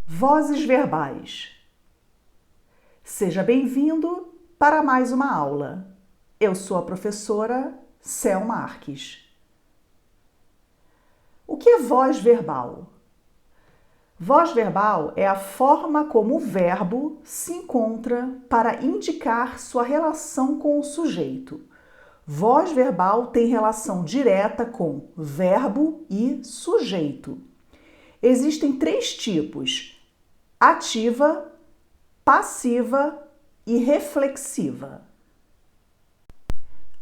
Vozes verbais. Seja bem-vindo para mais uma aula. Eu sou a professora Cel Marques. O que é voz verbal? Voz verbal é a forma como o verbo se encontra para indicar sua relação com o sujeito. Voz verbal tem relação direta com verbo e sujeito. Existem 3 tipos: ativa, passiva e reflexiva.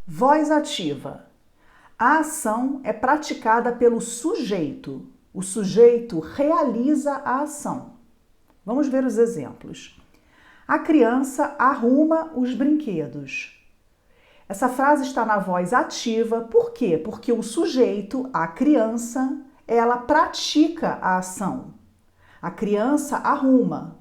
Voz ativa. A ação é praticada pelo sujeito. O sujeito realiza a ação. Vamos ver os exemplos. A criança arruma os brinquedos. Essa frase está na voz ativa. Por quê? Porque o sujeito, a criança, ela pratica a ação. A criança arruma.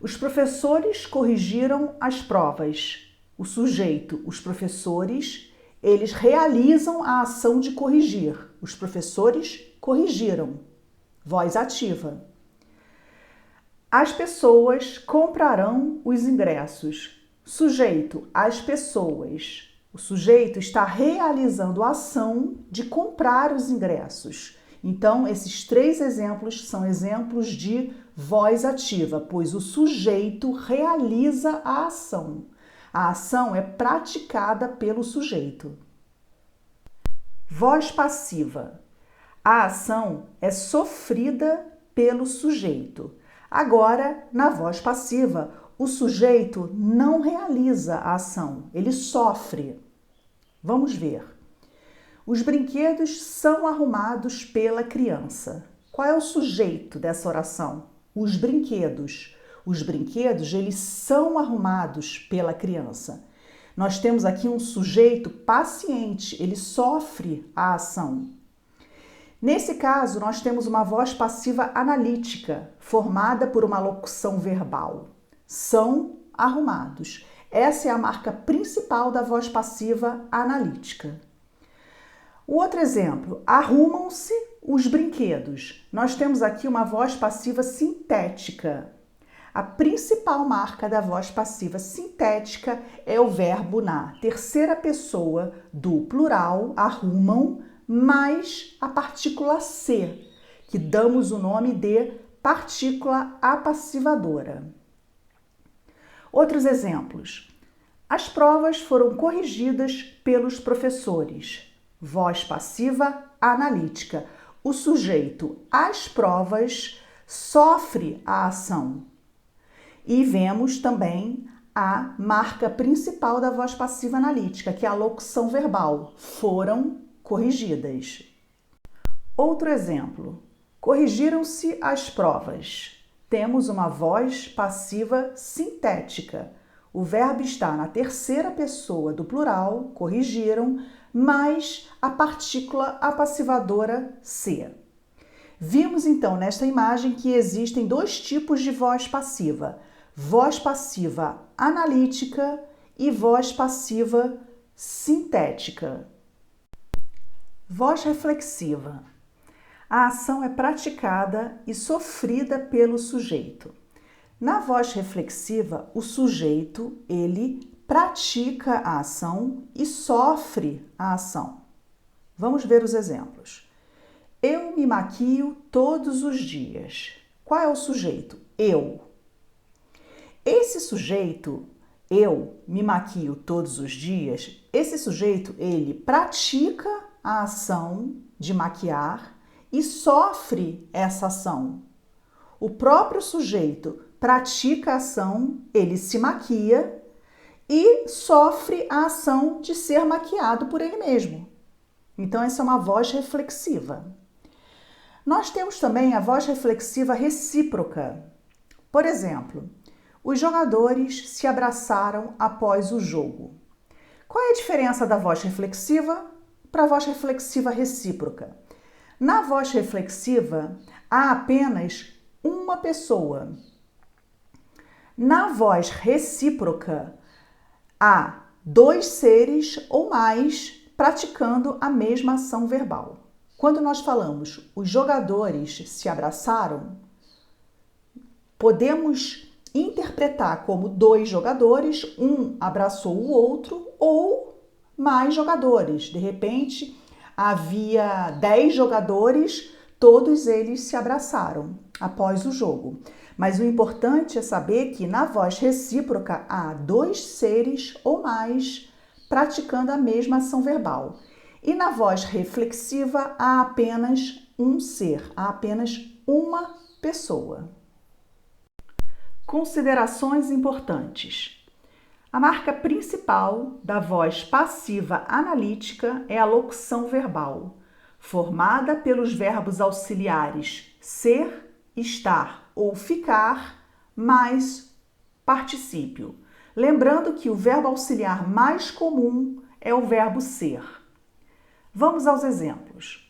Os professores corrigiram as provas. O sujeito, os professores, eles realizam a ação de corrigir. Os professores corrigiram. Voz ativa. As pessoas comprarão os ingressos. Sujeito, as pessoas. O sujeito está realizando a ação de comprar os ingressos. Então, esses 3 exemplos são exemplos de voz ativa, pois o sujeito realiza a ação. A ação é praticada pelo sujeito. Voz passiva. A ação é sofrida pelo sujeito. Agora, na voz passiva, o sujeito não realiza a ação, ele sofre. Vamos ver. Os brinquedos são arrumados pela criança. Qual é o sujeito dessa oração? Os brinquedos. Os brinquedos, eles são arrumados pela criança. Nós temos aqui um sujeito paciente, ele sofre a ação. Nesse caso, nós temos uma voz passiva analítica, formada por uma locução verbal. São arrumados. Essa é a marca principal da voz passiva analítica. O outro exemplo, arrumam-se os brinquedos. Nós temos aqui uma voz passiva sintética. A principal marca da voz passiva sintética é o verbo na terceira pessoa do plural, arrumam, mais a partícula se, que damos o nome de partícula apassivadora. Outros exemplos. As provas foram corrigidas pelos professores. Voz passiva analítica. O sujeito, as provas, sofre a ação. E vemos também a marca principal da voz passiva analítica, que é a locução verbal. Foram corrigidas. Outro exemplo. Corrigiram-se as provas. Temos uma voz passiva sintética. O verbo está na terceira pessoa do plural, corrigiram, mais a partícula apassivadora se. Vimos então nesta imagem que existem 2 tipos de voz passiva: voz passiva analítica e voz passiva sintética. Voz reflexiva. A ação é praticada e sofrida pelo sujeito. Na voz reflexiva, o sujeito, ele pratica a ação e sofre a ação. Vamos ver os exemplos. Eu me maquio todos os dias. Qual é o sujeito? Eu. Esse sujeito, eu me maquio todos os dias, esse sujeito, ele pratica a ação de maquiar e sofre essa ação. O próprio sujeito pratica a ação, ele se maquia e sofre a ação de ser maquiado por ele mesmo. Então, essa é uma voz reflexiva. Nós temos também a voz reflexiva recíproca. Por exemplo, os jogadores se abraçaram após o jogo. Qual é a diferença da voz reflexiva para a voz reflexiva recíproca? Na voz reflexiva, há apenas uma pessoa. Na voz recíproca, há 2 seres ou mais praticando a mesma ação verbal. Quando nós falamos os jogadores se abraçaram, Podemos interpretar como 2 jogadores, um abraçou o outro, ou mais jogadores. De repente, havia 10 jogadores, todos eles se abraçaram após o jogo. Mas o importante é saber que na voz recíproca há 2 seres ou mais praticando a mesma ação verbal. E na voz reflexiva há apenas um ser, há apenas uma pessoa. Considerações importantes. A marca principal da voz passiva analítica é a locução verbal, formada pelos verbos auxiliares ser, estar ou ficar, mais particípio. Lembrando que o verbo auxiliar mais comum é o verbo ser. Vamos aos exemplos.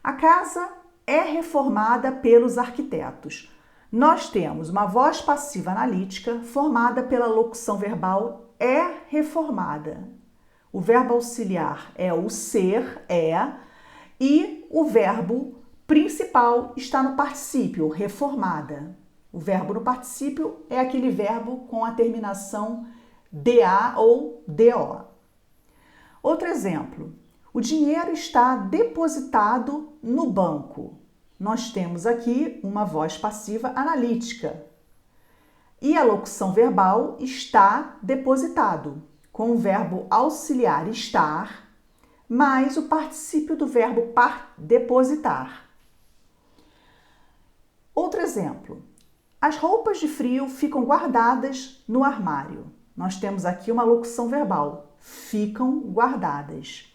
A casa é reformada pelos arquitetos. Nós temos uma voz passiva analítica formada pela locução verbal é reformada. O verbo auxiliar é o ser, é, e o verbo principal está no particípio, reformada. O verbo no particípio é aquele verbo com a terminação DA ou DO. Outro exemplo. O dinheiro está depositado no banco. Nós temos aqui uma voz passiva analítica. E a locução verbal está depositado, com o verbo auxiliar estar, mais o particípio do verbo depositar. Outro exemplo. As roupas de frio ficam guardadas no armário. Nós temos aqui uma locução verbal, ficam guardadas.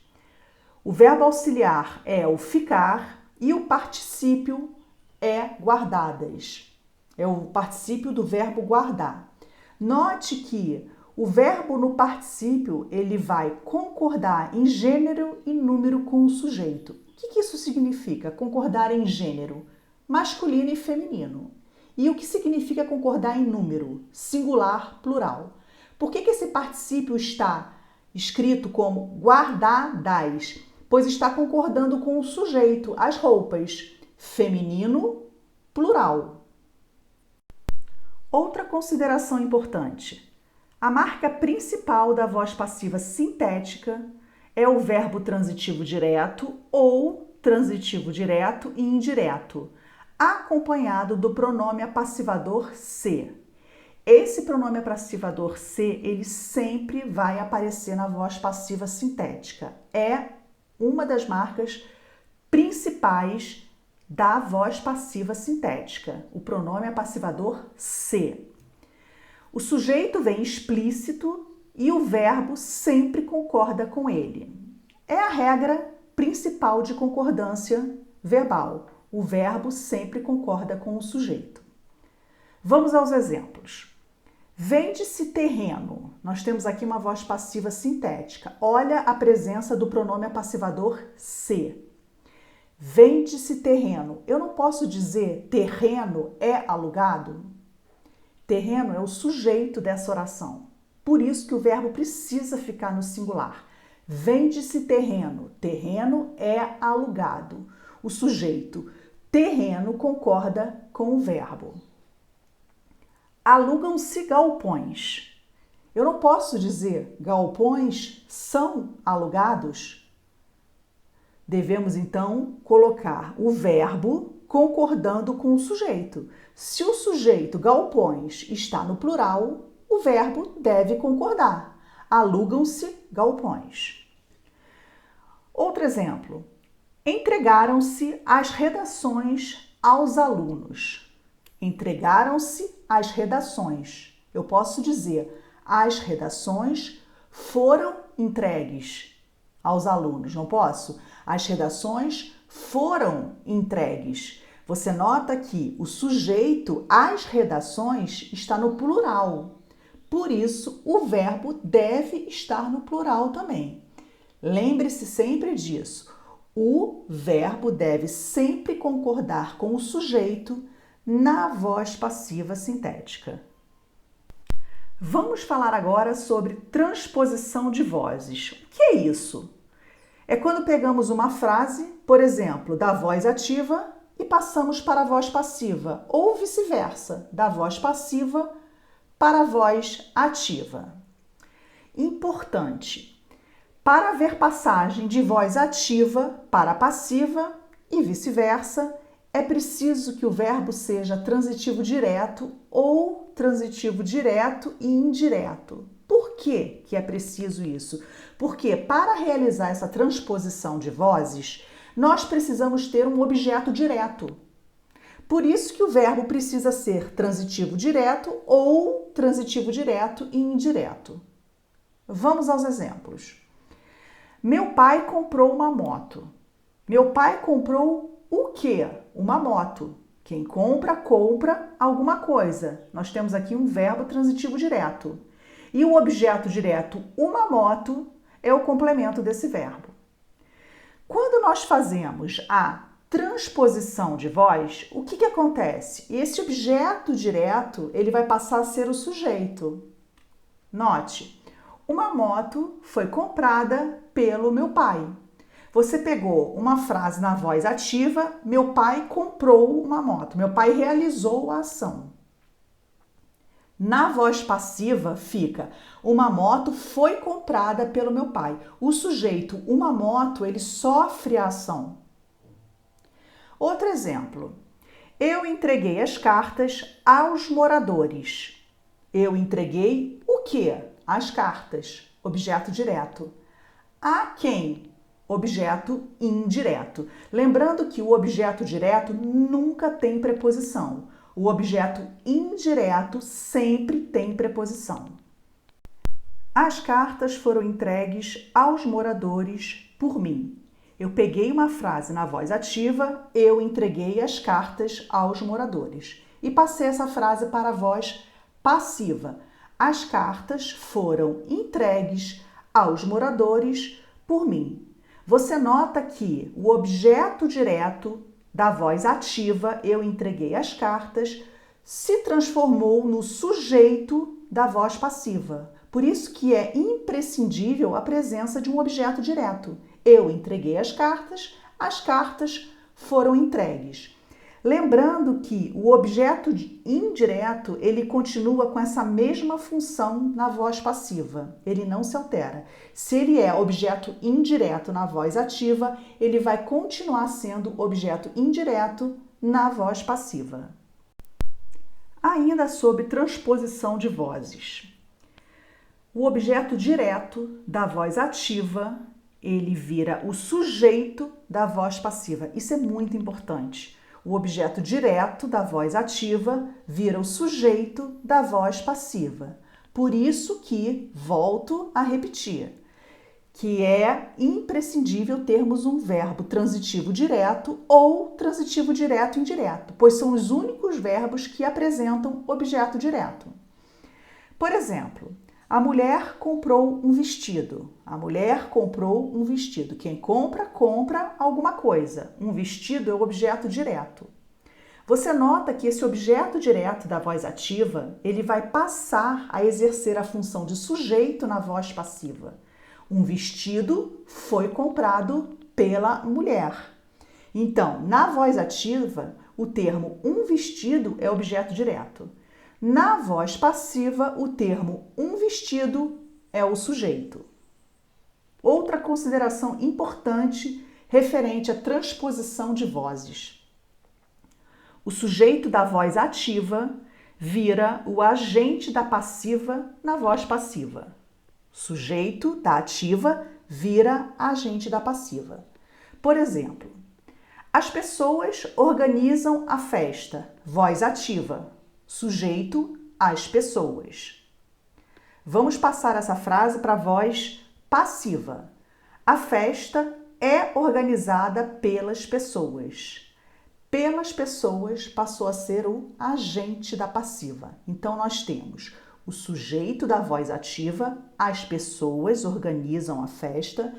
O verbo auxiliar é o ficar e o particípio é guardadas. É o particípio do verbo guardar. Note que o verbo no particípio ele vai concordar em gênero e número com o sujeito. O que isso significa? Concordar em gênero, masculino e feminino. E o que significa concordar em número? Singular, plural. Por que esse particípio está escrito como guardadas? Pois está concordando com o sujeito, as roupas, feminino, plural. Outra consideração importante. A marca principal da voz passiva sintética é o verbo transitivo direto ou transitivo direto e indireto, acompanhado do pronome apassivador se. Esse pronome apassivador se, ele sempre vai aparecer na voz passiva sintética. É uma das marcas principais da voz passiva sintética, o pronome apassivador se. O sujeito vem explícito e o verbo sempre concorda com ele. É a regra principal de concordância verbal. O verbo sempre concorda com o sujeito. Vamos aos exemplos. Vende-se terreno. Nós temos aqui uma voz passiva sintética. Olha a presença do pronome apassivador se. Vende-se terreno. Eu não posso dizer terreno é alugado? Terreno é o sujeito dessa oração. Por isso que o verbo precisa ficar no singular. Vende-se terreno. Terreno é alugado. O sujeito terreno concorda com o verbo. Alugam-se galpões. Eu não posso dizer galpões são alugados. Devemos então colocar o verbo concordando com o sujeito. Se o sujeito galpões está no plural, o verbo deve concordar. Alugam-se galpões. Outro exemplo. Entregaram-se as redações aos alunos. Entregaram-se as redações. Eu posso dizer, as redações foram entregues aos alunos, não posso? As redações foram entregues. Você nota que o sujeito, as redações, está no plural. Por isso, o verbo deve estar no plural também. Lembre-se sempre disso. O verbo deve sempre concordar com o sujeito na voz passiva sintética. Vamos falar agora sobre transposição de vozes. O que é isso? É quando pegamos uma frase, por exemplo, da voz ativa e e passamos para a voz passiva, ou vice-versa, da voz passiva para a voz ativa. Importante: para haver passagem de voz ativa para passiva e vice-versa, é preciso que o verbo seja transitivo direto ou transitivo direto e indireto. Por que é preciso isso? Porque para realizar essa transposição de vozes, nós precisamos ter um objeto direto. Por isso que o verbo precisa ser transitivo direto ou transitivo direto e indireto. Vamos aos exemplos. Meu pai comprou uma moto. Meu pai comprou o quê? Uma moto. Quem compra, compra alguma coisa. Nós temos aqui um verbo transitivo direto. E o objeto direto, uma moto, é o complemento desse verbo. Quando nós fazemos a transposição de voz, o que acontece? Esse objeto direto, ele vai passar a ser o sujeito. Note, uma moto foi comprada pelo meu pai. Você pegou uma frase na voz ativa, meu pai comprou uma moto, meu pai realizou a ação. Na voz passiva fica, uma moto foi comprada pelo meu pai. O sujeito, uma moto, ele sofre a ação. Outro exemplo. Eu entreguei as cartas aos moradores. Eu entreguei o quê? As cartas. Objeto direto. A quem? Objeto indireto. Lembrando que o objeto direto nunca tem preposição. O objeto indireto sempre tem preposição. As cartas foram entregues aos moradores por mim. Eu peguei uma frase na voz ativa, eu entreguei as cartas aos moradores. E passei essa frase para a voz passiva. As cartas foram entregues aos moradores por mim. Você nota que o objeto direto da voz ativa, eu entreguei as cartas, se transformou no sujeito da voz passiva. Por isso que é imprescindível a presença de um objeto direto. Eu entreguei as cartas foram entregues. Lembrando que o objeto indireto, ele continua com essa mesma função na voz passiva. Ele não se altera. Se ele é objeto indireto na voz ativa, ele vai continuar sendo objeto indireto na voz passiva. Ainda sobre transposição de vozes. O objeto direto da voz ativa, ele vira o sujeito da voz passiva. Isso é muito importante. O objeto direto da voz ativa vira o sujeito da voz passiva. Por isso que, volto a repetir, que é imprescindível termos um verbo transitivo direto ou transitivo direto indireto, pois são os únicos verbos que apresentam objeto direto. Por exemplo, a mulher comprou um vestido. A mulher comprou um vestido. Quem compra, compra alguma coisa. Um vestido é o objeto direto. Você nota que esse objeto direto da voz ativa, ele vai passar a exercer a função de sujeito na voz passiva. Um vestido foi comprado pela mulher. Então, na voz ativa, o termo um vestido é objeto direto. Na voz passiva, o termo um vestido é o sujeito. Outra consideração importante referente à transposição de vozes. O sujeito da voz ativa vira o agente da passiva na voz passiva. O sujeito da ativa vira agente da passiva. Por exemplo, as pessoas organizam a festa, voz ativa. Sujeito, as pessoas. Vamos passar essa frase para a voz passiva. A festa é organizada pelas pessoas. Pelas pessoas passou a ser o agente da passiva. Então, nós temos o sujeito da voz ativa, as pessoas organizam a festa,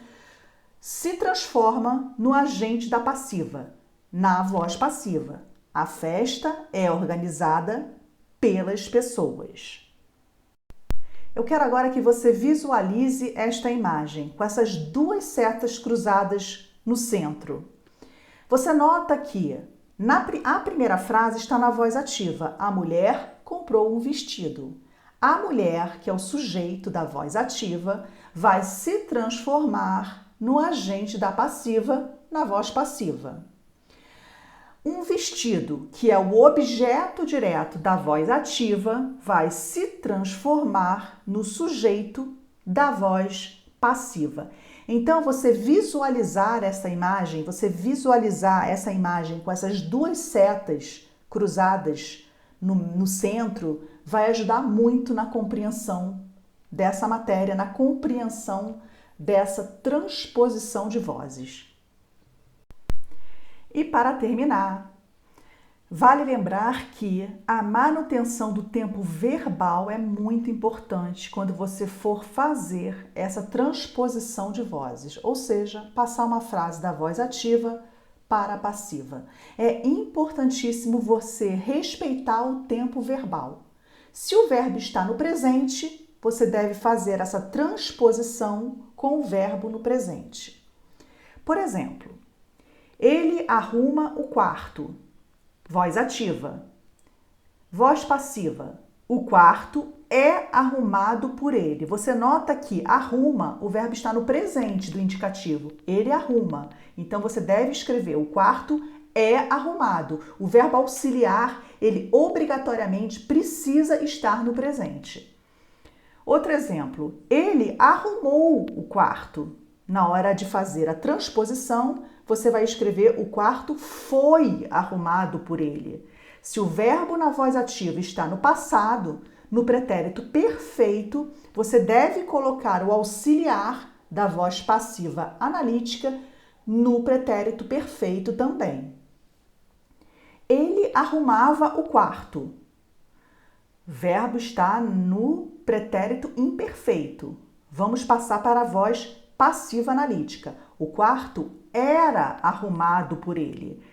se transforma no agente da passiva, na voz passiva. A festa é organizada pelas pessoas. Eu quero agora que você visualize esta imagem, com essas duas setas cruzadas no centro. Você nota que A primeira frase está na voz ativa. A mulher comprou um vestido. A mulher, que é o sujeito da voz ativa, vai se transformar no agente da passiva na voz passiva. Um vestido, que é o objeto direto da voz ativa, vai se transformar no sujeito da voz passiva. Então, você visualizar essa imagem com essas duas setas cruzadas no centro, vai ajudar muito na compreensão dessa matéria, na compreensão dessa transposição de vozes. E para terminar, vale lembrar que a manutenção do tempo verbal é muito importante quando você for fazer essa transposição de vozes, ou seja, passar uma frase da voz ativa para a passiva. É importantíssimo você respeitar o tempo verbal. Se o verbo está no presente, você deve fazer essa transposição com o verbo no presente. Por exemplo, ele arruma o quarto. Voz ativa. Voz passiva. O quarto é arrumado por ele. Você nota que arruma, o verbo está no presente do indicativo. Ele arruma. Então, você deve escrever o quarto é arrumado. O verbo auxiliar, ele obrigatoriamente precisa estar no presente. Outro exemplo. Ele arrumou o quarto. Na hora de fazer a transposição, você vai escrever o quarto foi arrumado por ele. Se o verbo na voz ativa está no passado, no pretérito perfeito, você deve colocar o auxiliar da voz passiva analítica no pretérito perfeito também. Ele arrumava o quarto. Verbo está no pretérito imperfeito. Vamos passar para a voz passiva analítica. O quarto era arrumado por ele.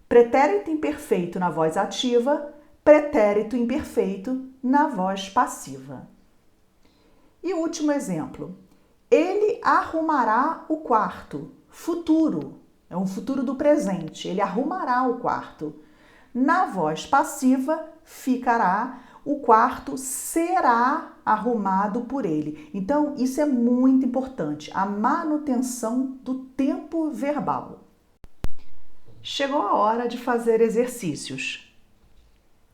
Pretérito imperfeito na voz ativa, pretérito imperfeito na voz passiva. E o último exemplo. Ele arrumará o quarto. Futuro. É um futuro do presente. Ele arrumará o quarto. Na voz passiva, ficará o quarto será arrumado por ele. Então, isso é muito importante, a manutenção do tempo verbal. Chegou a hora de fazer exercícios.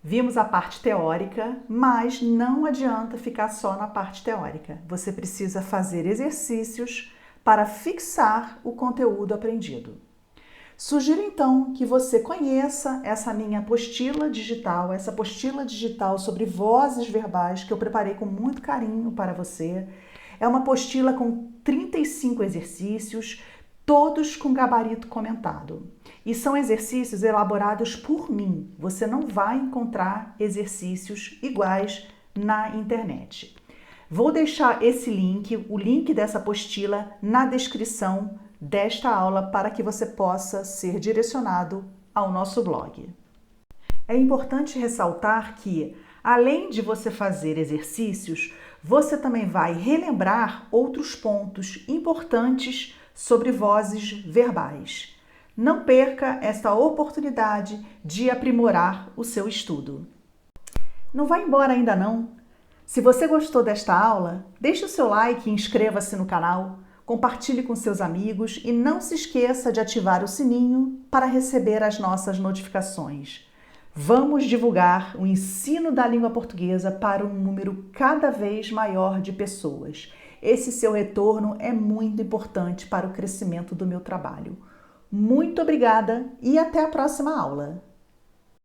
Vimos a parte teórica, mas não adianta ficar só na parte teórica. Você precisa fazer exercícios para fixar o conteúdo aprendido. Sugiro então que você conheça essa minha apostila digital, essa apostila digital sobre vozes verbais que eu preparei com muito carinho para você. É uma apostila com 35 exercícios, todos com gabarito comentado. E são exercícios elaborados por mim. Você não vai encontrar exercícios iguais na internet. Vou deixar esse link, o link dessa apostila, na descrição desta aula para que você possa ser direcionado ao nosso blog. É importante ressaltar que, além de você fazer exercícios, você também vai relembrar outros pontos importantes sobre vozes verbais. Não perca esta oportunidade de aprimorar o seu estudo. Não vai embora ainda não? Se você gostou desta aula, deixe o seu like e inscreva-se no canal. Compartilhe com seus amigos e não se esqueça de ativar o sininho para receber as nossas notificações. Vamos divulgar o ensino da língua portuguesa para um número cada vez maior de pessoas. Esse seu retorno é muito importante para o crescimento do meu trabalho. Muito obrigada e até a próxima aula!